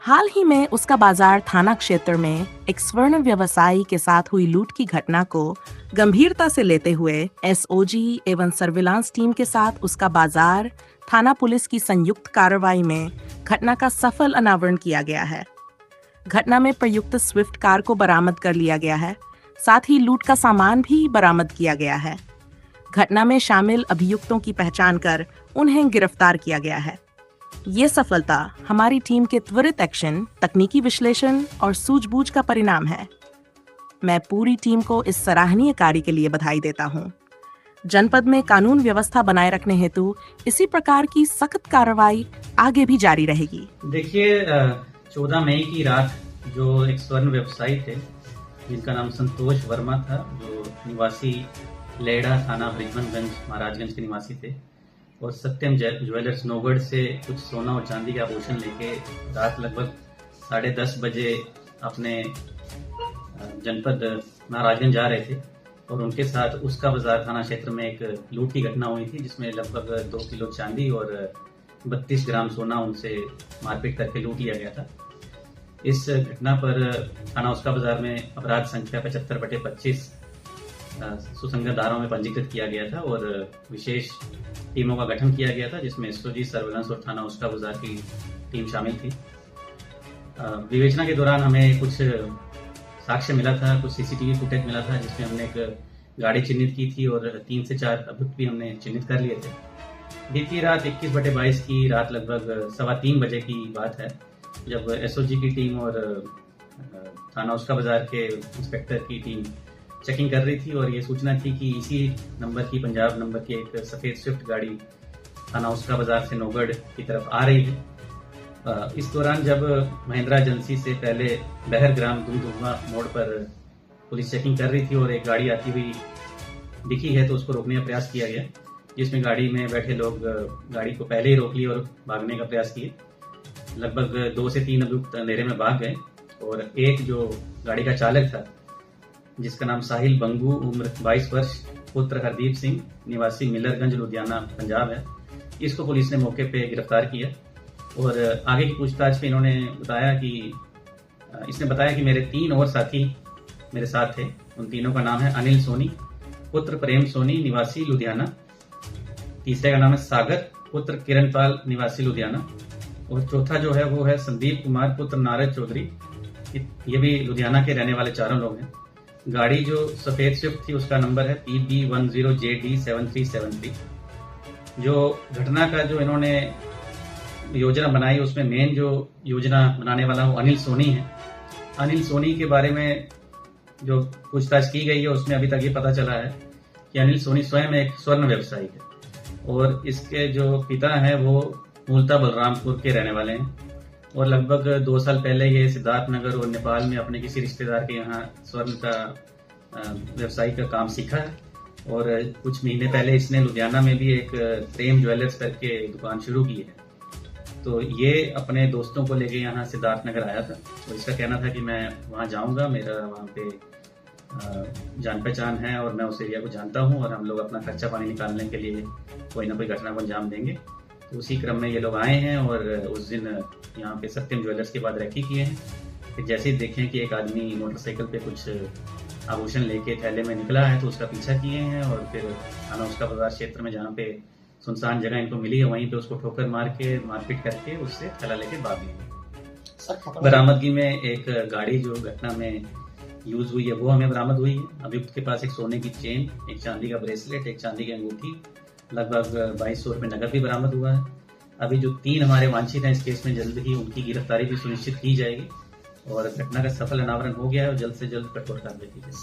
हाल ही में उसका बाजार थाना क्षेत्र में एक स्वर्ण व्यवसायी के साथ हुई लूट की घटना को गंभीरता से लेते हुए एसओजी एवं सर्विलांस टीम के साथ उसका बाजार थाना पुलिस की संयुक्त कार्रवाई में घटना का सफल अनावरण किया गया है। घटना में प्रयुक्त स्विफ्ट कार को बरामद कर लिया गया है। साथ ही लूट का सामान भी बरामद किया गया है। घटना में शामिल अभियुक्तों की पहचान कर उन्हें गिरफ्तार किया गया है। ये सफलता हमारी टीम के त्वरित एक्शन, तकनीकी विश्लेषण और सूझबूझ का परिणाम है। मैं पूरी टीम को इस सराहनीय कार्य के लिए बधाई देता हूँ। जनपद में कानून व्यवस्था बनाए रखने हेतु इसी प्रकार की सख्त कार्रवाई आगे भी जारी रहेगी। देखिए, 14 मई की रात जो एक स्वर्ण व्यवसायी थे जिनका नाम संतोष वर्मा था, जो निवासी लेड़ा थाना ब्रिजमनगंज महाराजगंज के निवासी थे, और सत्यम ज्वेलर्स नौगढ़ से कुछ सोना और चांदी के आभूषण लेके रात लगभग 10:30 बजे अपने जनपद महाराजगंज जा रहे थे, और उनके साथ उसका बाजार थाना क्षेत्र में एक लूट की घटना हुई थी जिसमें लगभग 2 किलो चांदी और 32 ग्राम सोना उनसे मारपीट करके लूट लिया गया था। इस घटना पर थाना उसका बाजार में अपराध संख्या 75/25 सुसंगत धाराओं में पंजीकृत किया गया था और विशेष टीमों का गठन किया गया था जिसमें एसओजी, सर्विलांस और थाना उसका बाजार की टीम शामिल थी। विवेचना के दौरान हमें कुछ साक्ष्य मिला था, कुछ सीसीटीवी फुटेज मिला था जिसमें हमने एक गाड़ी चिन्हित की थी और 3 से 4 अभियुक्त भी हमने चिन्हित कर लिए थे। बीती रात 21/22 की रात लगभग 3:15 बजे की बात है, जब एसओजी की टीम और थाना उसका बाजार के इंस्पेक्टर की टीम चेकिंग कर रही थी और ये सूचना थी कि इसी नंबर की, पंजाब नंबर की एक सफेद स्विफ्ट गाड़ी थाना उसका बाजार से नौगढ़ की तरफ आ रही है। इस दौरान जब महिंद्रा एजेंसी से पहले बहरग्राम दुमदुमा मोड़ पर पुलिस चेकिंग कर रही थी और एक गाड़ी आती हुई दिखी है तो उसको रोकने का प्रयास किया गया, जिसमें गाड़ी में बैठे लोग गाड़ी को पहले ही रोक लिए और भागने का प्रयास किए। लगभग 2 से 3 अभियुक्त अंधेरे में भाग गए और एक जो गाड़ी का चालक था जिसका नाम साहिल बंगू, उम्र 22 वर्ष, पुत्र हरदीप सिंह, निवासी मिलरगंज लुधियाना पंजाब है, इसको पुलिस ने मौके पे गिरफ्तार किया। और आगे की पूछताछ में इन्होंने बताया कि इसने बताया कि मेरे 3 और साथी मेरे साथ थे। उन तीनों का नाम है अनिल सोनी, पुत्र प्रेम सोनी, निवासी लुधियाना। तीसरे का नाम है सागर, पुत्र किरणपाल, निवासी लुधियाना। और चौथा जो है वो है संदीप कुमार, पुत्र नारद चौधरी, ये भी लुधियाना के रहने वाले चारों लोग हैं। गाड़ी जो सफेद स्विफ्ट थी उसका नंबर है PB10JD7373। जो घटना का जो इन्होंने योजना बनाई उसमें मेन जो योजना बनाने वाला वो अनिल सोनी है। अनिल सोनी के बारे में जो पूछताछ की गई है उसमें अभी तक ये पता चला है कि अनिल सोनी स्वयं एक स्वर्ण व्यवसायी है और इसके जो पिता है वो मूलतः बलरामपुर के रहने वाले हैं और लगभग 2 साल पहले ये सिद्धार्थनगर और नेपाल में अपने किसी रिश्तेदार के यहाँ स्वर्ण का व्यवसाय का काम सीखा है। और कुछ महीने पहले इसने लुधियाना में भी एक प्रेम ज्वेलर्स करके दुकान शुरू की है। तो ये अपने दोस्तों को लेके यहाँ सिद्धार्थनगर आया था और इसका कहना था कि मैं वहाँ जाऊँगा, मेरा वहाँ पे जान पहचान है और मैं उस एरिया को जानता हूँ और हम लोग अपना खर्चा पानी निकालने के लिए कोई ना कोई घटना को अंजाम देंगे। तो उसी क्रम में ये लोग आए हैं और उस दिन यहाँ पे सत्यम ज्वेलर्स के बाद रेकी किए हैं। फिर जैसे ही देखें कि एक आदमी मोटरसाइकिल पे कुछ आभूषण लेके थैले में निकला है तो उसका पीछा किए हैं और फिर थाना उसका बाजार क्षेत्र में जहाँ पे सुनसान जगह इनको मिली है वहीं पे उसको ठोकर मार के मारपीट करके उससे थैला लेके भाग गए। बरामदगी में एक गाड़ी जो घटना में यूज हुई है वो हमें बरामद हुई है। अभियुक्त के पास एक सोने की चेन, एक चांदी का ब्रेसलेट, एक चांदी की अंगूठी, लगभग 2200 रुपये नकद भी बरामद हुआ है। अभी जो 3 हमारे वांछित हैं इस केस में जल्द ही उनकी गिरफ्तारी भी सुनिश्चित की जाएगी और घटना का सफल अनावरण हो गया है और जल्द से जल्द कठोर कार्रवाई की जाएगी।